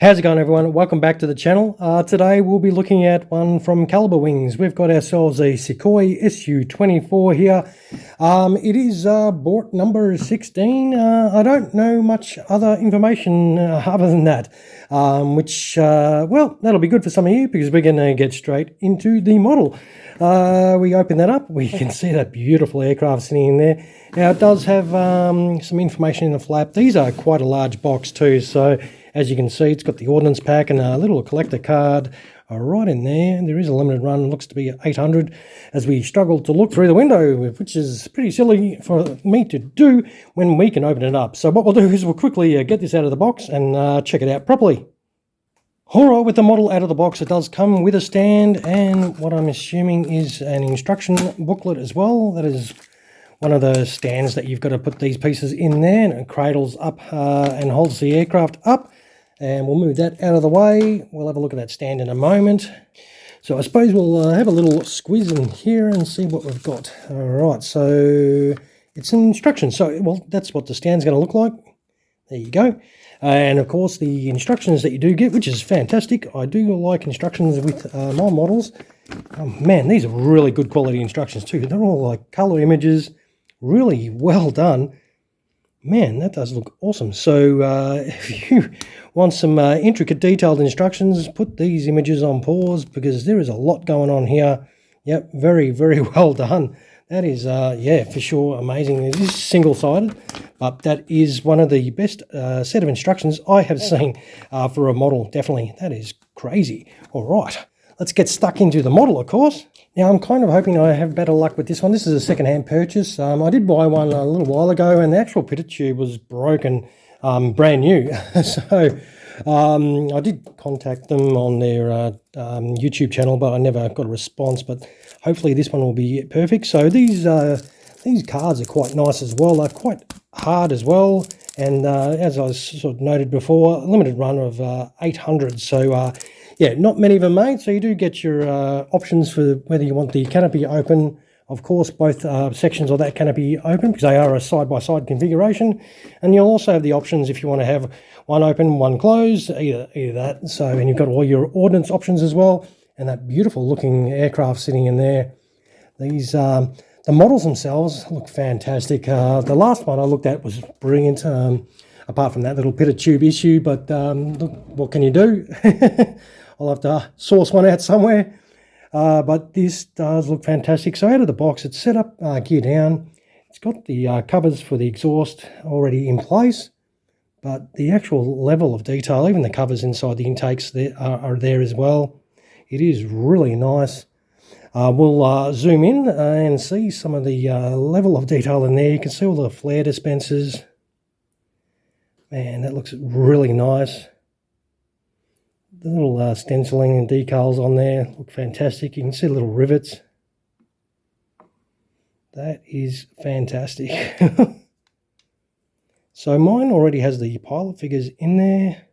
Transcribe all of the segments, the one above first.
How's it going, everyone? Welcome back to the channel. Today we'll be looking at one from Calibre Wings. We've got ourselves a Sukhoi Su-24 here. It is bort number 16. I don't know much other information other than that, well, that'll be good for some of you because we're going to get straight into the model. We open that up, we can see that beautiful aircraft sitting in there. Now it does have some information in the flap. These are quite a large box too, so as you can see, it's got the Ordnance pack and a little collector card right in there. There is a limited run, looks to be 800, as we struggle to look through the window, which is pretty silly for me to do when we can open it up. So what we'll do is we'll quickly get this out of the box and check it out properly. Alright, with the model out of the box, it does come with a stand and what I'm assuming is an instruction booklet as well. That is one of the stands that you've got to put these pieces in there, and it cradles up and holds the aircraft up. And we'll move that out of the way. We'll have a look at that stand in a moment. So I suppose we'll have a little squeeze in here and see what we've got. Alright, so it's an instruction. So, well, that's what the stand's going to look like. There you go. And of course the instructions that you do get, which is fantastic. I do like instructions with my models. Oh man, these are really good quality instructions too. They're all like color images, really well done. Man, that does look awesome. So if you want some intricate detailed instructions, put these images on pause because there is a lot going on here. Yep, very, very well done. That is, yeah, for sure amazing. It is single-sided, but that is one of the best set of instructions I have seen for a model, definitely. That is crazy. All right, let's get stuck into the model, of course. Now, I'm kind of hoping I have better luck with this one. This is a second-hand purchase. I did buy one a little while ago, and the actual pivot tube was broken, brand new. So I did contact them on their YouTube channel, but I never got a response. But hopefully this one will be perfect. So these cards are quite nice as well. They're quite hard as well. And as I sort of noted before, a limited run of 800. So yeah, not many of them made, so you do get your options for whether you want the canopy open. Of course, both sections of that canopy open because they are a side-by-side configuration. And you'll also have the options if you want to have one open, one closed, either that. So, and you've got all your Ordnance options as well, and that beautiful looking aircraft sitting in there. These the models themselves look fantastic. The last one I looked at was brilliant. Apart from that little pivot tube issue, but look, what can you do? I'll have to source one out somewhere. But this does look fantastic. So out of the box, it's set up gear down. It's got the covers for the exhaust already in place, but the actual level of detail, even the covers inside the intakes are there as well. It is really nice. We'll zoom in and see some of the level of detail in there. You can see all the flare dispensers. Man, that looks really nice. The little stenciling and decals on there look fantastic. You can see little rivets. That is fantastic. So mine already has the pilot figures in there.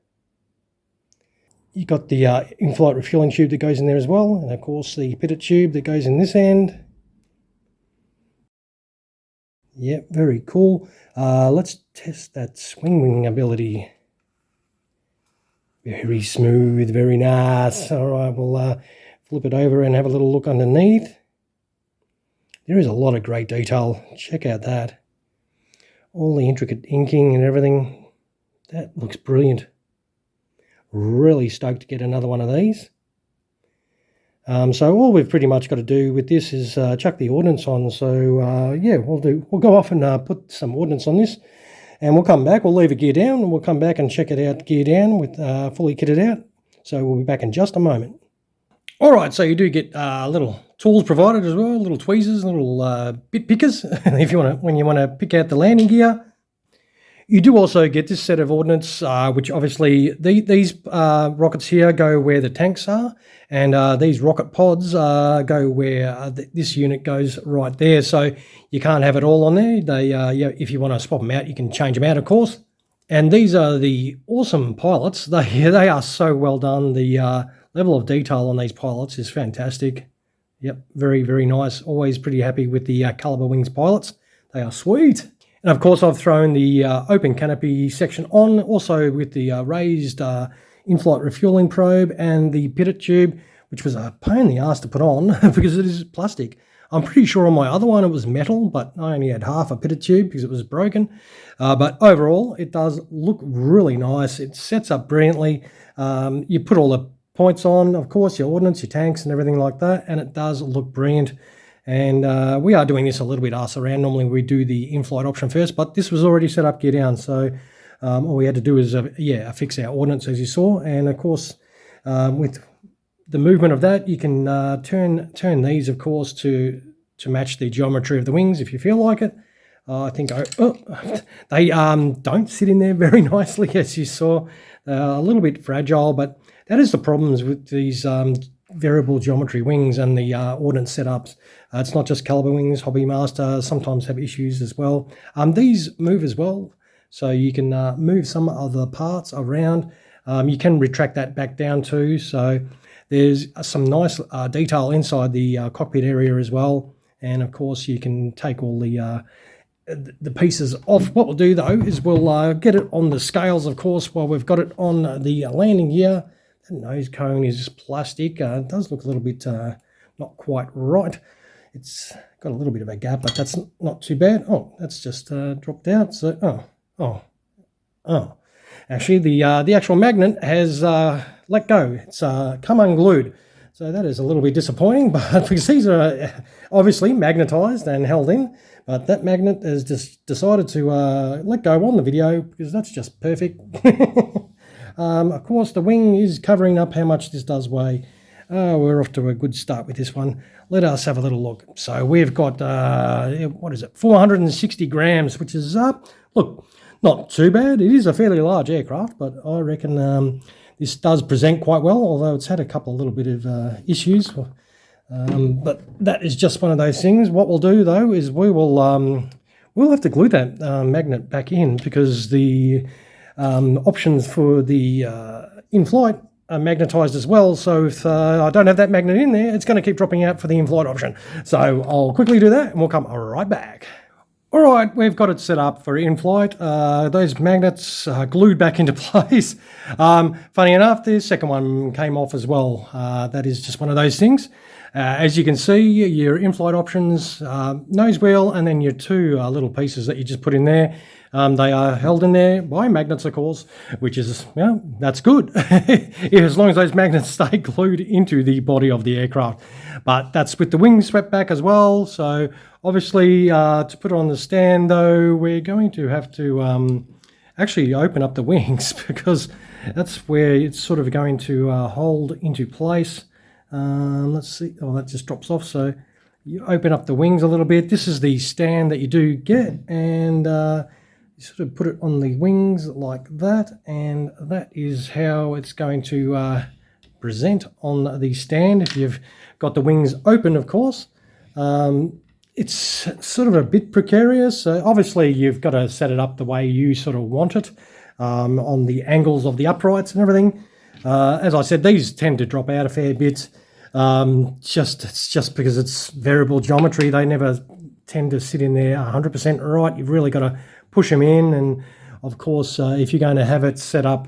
You've got the in-flight refueling tube that goes in there as well. And of course the pivot tube that goes in this end. Yep, very cool. Let's test that swing wing ability. Very smooth, very nice. All right, we'll flip it over and have a little look underneath. There is a lot of great detail. Check out that. All the intricate inking and everything. That looks brilliant. Really stoked to get another one of these. So all we've pretty much got to do with this is chuck the Ordnance on. So yeah, we'll go off and put some Ordnance on this. And we'll come back, we'll leave a gear down, and we'll come back and check it out gear down with fully kitted out. So we'll be back in just a moment. All right, so you do get little tools provided as well, little tweezers, little bit pickers, if you want to, when you want to pick out the landing gear. You do also get this set of Ordnance, which obviously these rockets here go where the tanks are, and these rocket pods go where this unit goes right there. So you can't have it all on there. They, yeah, if you want to swap them out, you can change them out, of course. And these are the awesome pilots. They are so well done. The level of detail on these pilots is fantastic. Yep, very, very nice. Always pretty happy with the Calibre Wings pilots. They are sweet. And of course, I've thrown the open canopy section on, also with the raised in-flight refueling probe and the pitot tube, which was a pain in the ass to put on because it is plastic. I'm pretty sure on my other one it was metal, but I only had half a pitot tube because it was broken. But overall, it does look really nice. It sets up brilliantly. You put all the points on, of course, your ordnance, your tanks and everything like that, and it does look brilliant. And we are doing this a little bit arse around. Normally we do the in-flight option first, but this was already set up gear down. So all we had to do is, affix our ordnance as you saw. And of course, with the movement of that, you can turn these, of course, to match the geometry of the wings if you feel like it. I think they don't sit in there very nicely, as you saw. A little bit fragile, but that is the problems with these variable geometry wings and the ordnance setups. It's not just Calibre wings, Hobby Master sometimes have issues as well. These move as well, so you can move some of the parts around. You can retract that back down too, so there's some nice detail inside the cockpit area as well. And of course you can take all the pieces off. What we'll do though is we'll get it on the scales, of course, while we've got it on the landing gear. The nose cone is plastic. It does look a little bit not quite right. It's got a little bit of a gap, but that's not too bad. Oh, that's just dropped out. So oh. Actually, the actual magnet has let go. It's come unglued. So that is a little bit disappointing, but because these are obviously magnetized and held in, but that magnet has just decided to let go on the video because that's just perfect. Of course, the wing is covering up how much this does weigh. We're off to a good start with this one. Let us have a little look. So we've got, 460 grams, which is, look, not too bad. It is a fairly large aircraft, but I reckon this does present quite well, although it's had a couple of little bit of issues. But that is just one of those things. What we'll do, though, is we'll have to glue that magnet back in because the options for the in-flight are magnetized as well. So if I don't have that magnet in there, it's going to keep dropping out for the in-flight option. So I'll quickly do that and we'll come right back. All right, we've got it set up for in-flight. Those magnets are glued back into place. Funny enough, the second one came off as well. That is just one of those things. As you can see, your in-flight options, nose wheel, and then your two little pieces that you just put in there. They are held in there by magnets, of course, which is, that's good, as long as those magnets stay glued into the body of the aircraft. But that's with the wings swept back as well. So obviously, to put it on the stand, though, we're going to have to actually open up the wings because that's where it's sort of going to hold into place. Let's see. Oh, that just drops off. So you open up the wings a little bit. This is the stand that you do get, and you sort of put it on the wings like that, and that is how it's going to present on the stand if you've got the wings open, of course. It's sort of a bit precarious. So obviously you've got to set it up the way you sort of want it on the angles of the uprights and everything. As I said, these tend to drop out a fair bit. It's just because it's variable geometry. They never tend to sit in there 100% right. You've really got to push them in, and of course if you're going to have it set up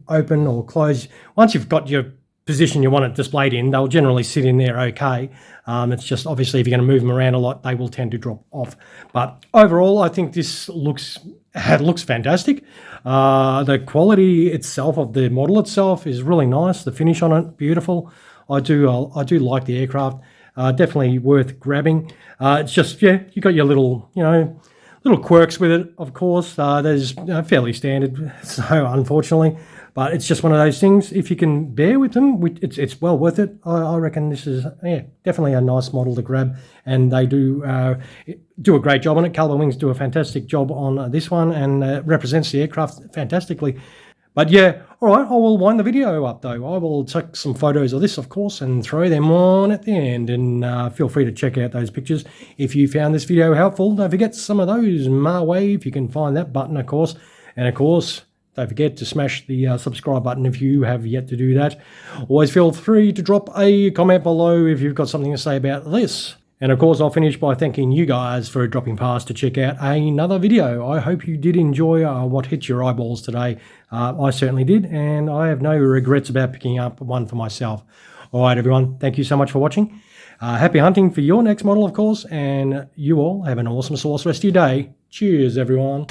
open or closed, once you've got your position you want it displayed in, they'll generally sit in there okay. It's just obviously if you're going to move them around a lot, they will tend to drop off. But overall, I think this looks fantastic. The quality itself of the model itself is really nice. The finish on it, beautiful. I do like the aircraft. Definitely worth grabbing. It's just, you got your little, little quirks with it, of course. There's fairly standard, so unfortunately. But it's just one of those things. If you can bear with them, it's well worth it. I reckon this is definitely a nice model to grab, and they do a great job on it. Calibre Wings do a fantastic job on this one, and represents the aircraft fantastically. But yeah, all right, I will wind the video up though. I will take some photos of this, of course, and throw them on at the end, and feel free to check out those pictures. If you found this video helpful, don't forget some of those my way, if you can find that button, of course. And of course, don't forget to smash the subscribe button if you have yet to do that. Always feel free to drop a comment below if you've got something to say about this. And of course, I'll finish by thanking you guys for dropping past to check out another video. I hope you did enjoy what hit your eyeballs today. I certainly did, and I have no regrets about picking up one for myself. All right, everyone, thank you so much for watching. Happy hunting for your next model, of course, and you all have an awesome sauce rest of your day. Cheers, everyone.